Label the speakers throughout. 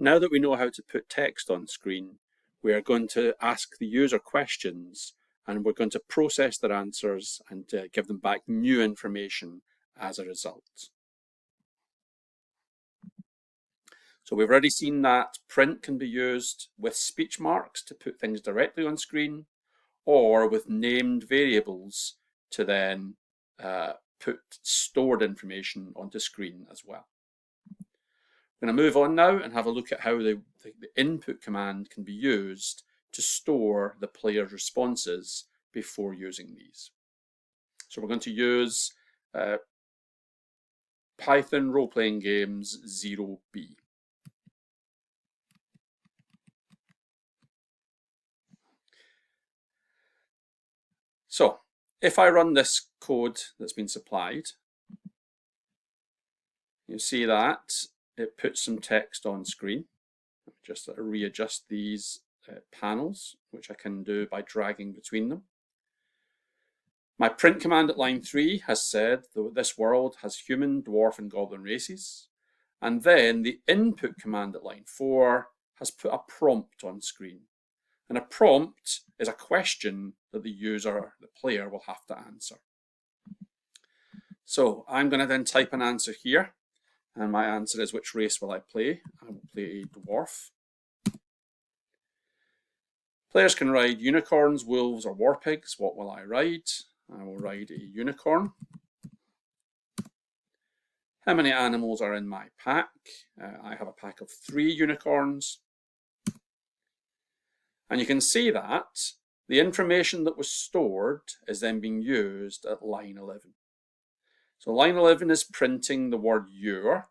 Speaker 1: Now that we know how to put text on screen, we are going to ask the user questions, and we're going to process their answers and give them back new information as a result. So we've already seen that print can be used with speech marks to put things directly on screen, or with named variables to then put stored information onto screen as well. I'm going to move on now and have a look at how the input command can be used to store the player's responses before using these. So we're going to use Python role-playing games 0B. So if I run this code that's been supplied, you see that it puts some text on screen. Just readjust these panels, which I can do by dragging between them. My print command at line 3 has said that this world has human, dwarf, and goblin races. And then the input command at line 4 has put a prompt on screen. And a prompt is a question that the user, the player, will have to answer. So I'm going to then type an answer here. And my answer is, which race will I play? I will play a dwarf. Players can ride unicorns, wolves, or war pigs. What will I ride? I will ride a unicorn. How many animals are in my pack? I have a pack of 3 unicorns. And you can see that the information that was stored is then being used at line 11. So line 11 is printing the word your,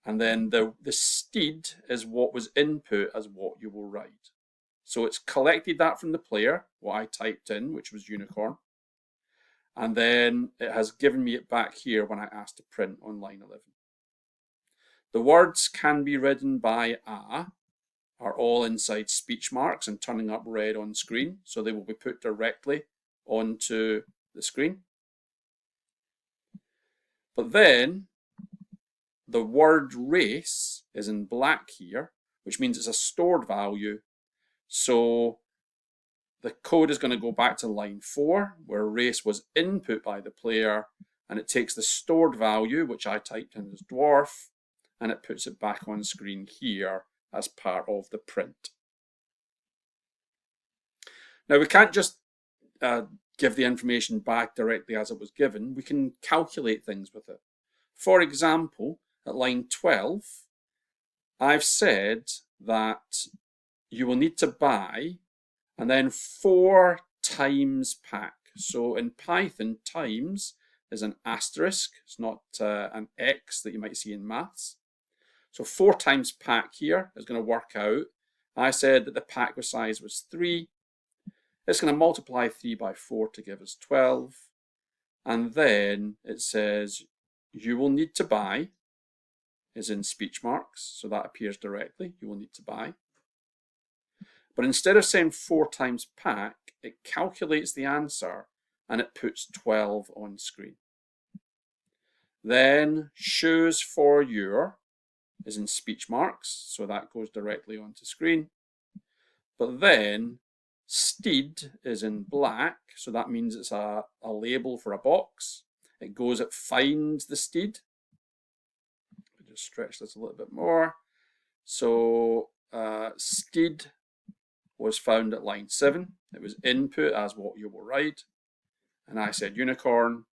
Speaker 1: and then the steed is what was input as what you will ride. So it's collected that from the player, what I typed in, which was unicorn, and then it has given me it back here when I asked to print on line 11. The words can be written by a are all inside speech marks and turning up red on screen, so they will be put directly onto the screen. But then the word race is in black here, which means it's a stored value. So the code is going to go back to line 4, where race was input by the player, and it takes the stored value, which I typed in as dwarf, and it puts it back on screen here as part of the print. Now we can't just give the information back directly as it was given. We can calculate things with it. For example, at line 12, I've said that you will need to buy and then 4 times pack. So in Python, times is an asterisk. It's not an X that you might see in maths. So 4 times pack here is going to work out. I said that the pack size was 3. It's going to multiply 3 by 4 to give us 12. And then it says you will need to buy is in speech marks. So that appears directly. You will need to buy. But instead of saying 4 times pack, it calculates the answer and it puts 12 on screen. Then shoes for your is in speech marks, so that goes directly onto screen. But then steed is in black, so that means it's a label for a box. It finds the steed. I'll just stretch this a little bit more. So steed was found at line 7. It was input as what you will ride. And I said unicorn,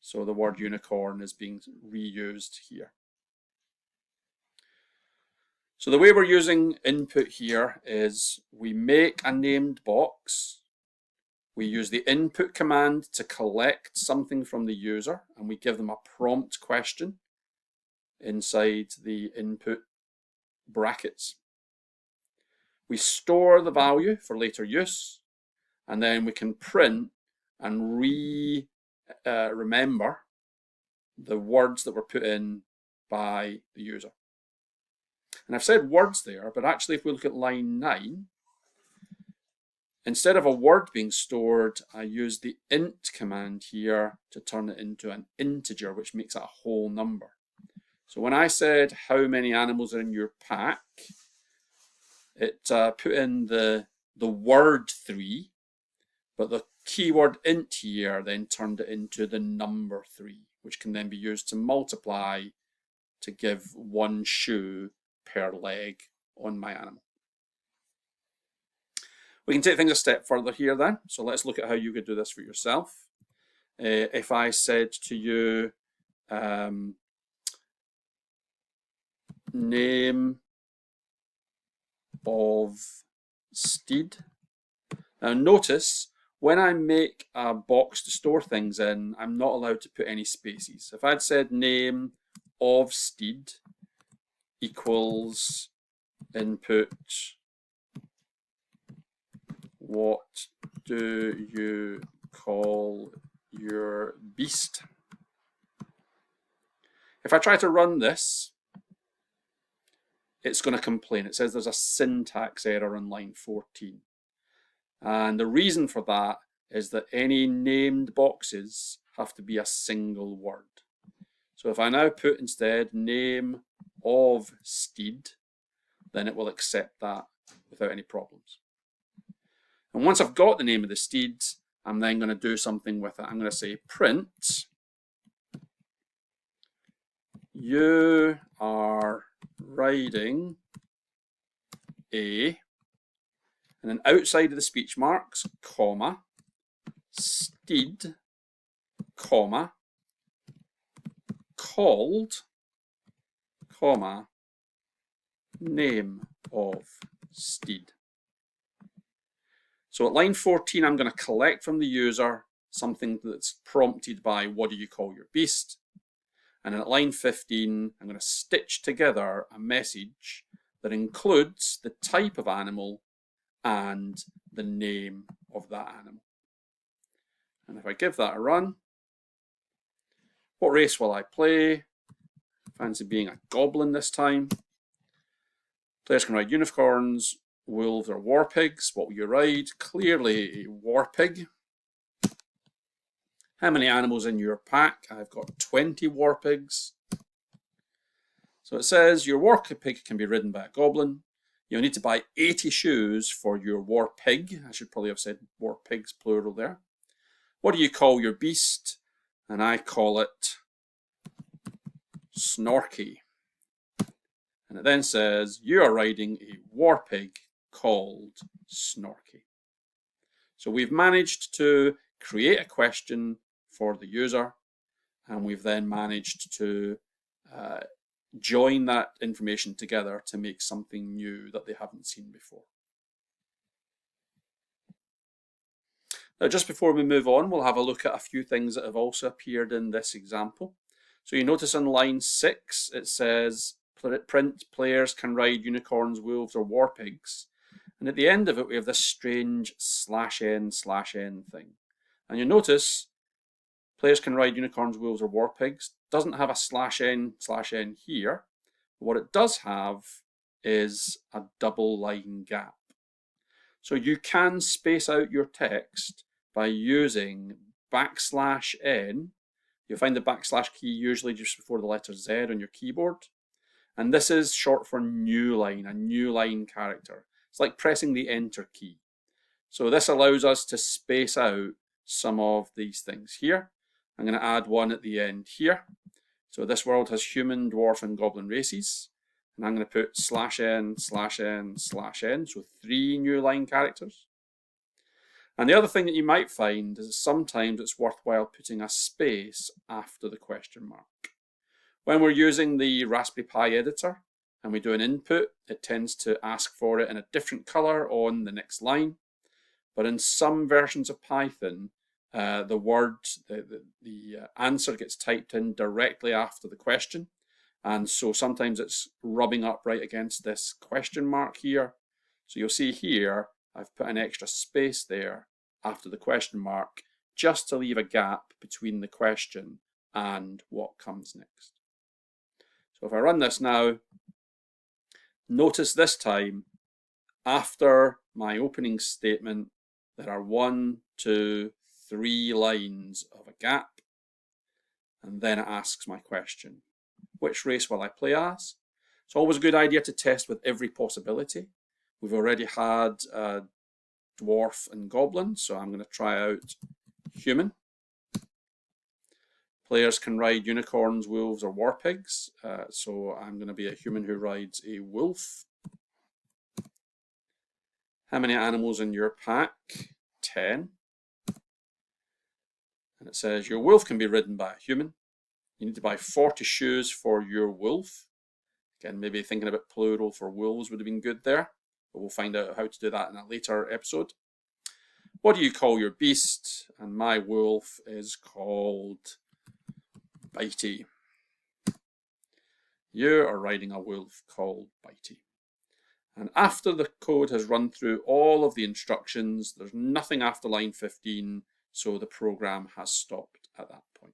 Speaker 1: so the word unicorn is being reused here. So the way we're using input here is we make a named box. We use the input command to collect something from the user, and we give them a prompt question inside the input brackets. We store the value for later use, and then we can print and remember the words that were put in by the user. And I've said words there, but actually if we look at line 9, instead of a word being stored, I use the int command here to turn it into an integer, which makes it a whole number. So when I said how many animals are in your pack, it put in the word 3, but the keyword int here then turned it into the number 3, which can then be used to multiply to give 1 shoe per leg on my animal. We can take things a step further here then. So let's look at how you could do this for yourself. If I said to you, name of steed. Now notice, when I make a box to store things in, I'm not allowed to put any spaces. If I'd said name of steed equals input, what do you call your beast? If I try to run this, it's going to complain. It says there's a syntax error on line 14. And the reason for that is that any named boxes have to be a single word. So if I now put instead name of steed, then it will accept that without any problems. And once I've got the name of the steed, I'm then going to do something with it. I'm going to say print, you are riding a, and then outside of the speech marks, comma, steed, comma, called, comma, name of steed. So at line 14, I'm going to collect from the user something that's prompted by what do you call your beast? And at line 15, I'm going to stitch together a message that includes the type of animal and the name of that animal. And if I give that a run, what race will I play? Fancy being a goblin this time. Players can ride unicorns, wolves, or war pigs. What will you ride? Clearly a war pig. How many animals in your pack? I've got 20 war pigs. So it says your war pig can be ridden by a goblin. You'll need to buy 80 shoes for your war pig. I should probably have said war pigs plural there. What do you call your beast? And I call it Snorky. And it then says you are riding a war pig called Snorky. So we've managed to create a question for the user, and we've then managed to join that information together to make something new that they haven't seen before. Now, just before we move on, we'll have a look at a few things that have also appeared in this example. So you notice on line 6, it says print players can ride unicorns, wolves, or war pigs. And at the end of it, we have this strange /n/n thing. And you'll notice players can ride unicorns, wolves, or war pigs. Doesn't have a /n/n here. What it does have is a double line gap. So you can space out your text by using \n. You'll find the / key usually just before the letter Z on your keyboard. And this is short for new line, a new line character. It's like pressing the enter key. So this allows us to space out some of these things here. I'm going to add one at the end here. So this world has human, dwarf, and goblin races. And I'm going to put /n/n/n, so 3 new line characters. And the other thing that you might find is sometimes it's worthwhile putting a space after the question mark. When we're using the Raspberry Pi editor and we do an input, it tends to ask for it in a different color on the next line. But in some versions of Python, the answer gets typed in directly after the question. And so sometimes it's rubbing up right against this question mark here. So you'll see here, I've put an extra space there after the question mark, just to leave a gap between the question and what comes next. So if I run this now, notice this time, after my opening statement, there are 1, 2, 3 lines of a gap, and then it asks my question. Which race will I play as? It's always a good idea to test with every possibility. We've already had dwarf and goblin, so I'm going to try out human. Players can ride unicorns, wolves, or war pigs, so I'm going to be a human who rides a wolf. How many animals in your pack? 10. And it says your wolf can be ridden by a human. You need to buy 40 shoes for your wolf. Again, maybe thinking about plural for wolves would have been good there, but we'll find out how to do that in a later episode. What do you call your beast? And my wolf is called Bitey. You are riding a wolf called Bitey. And after the code has run through all of the instructions, there's nothing after line 15, so the program has stopped at that point.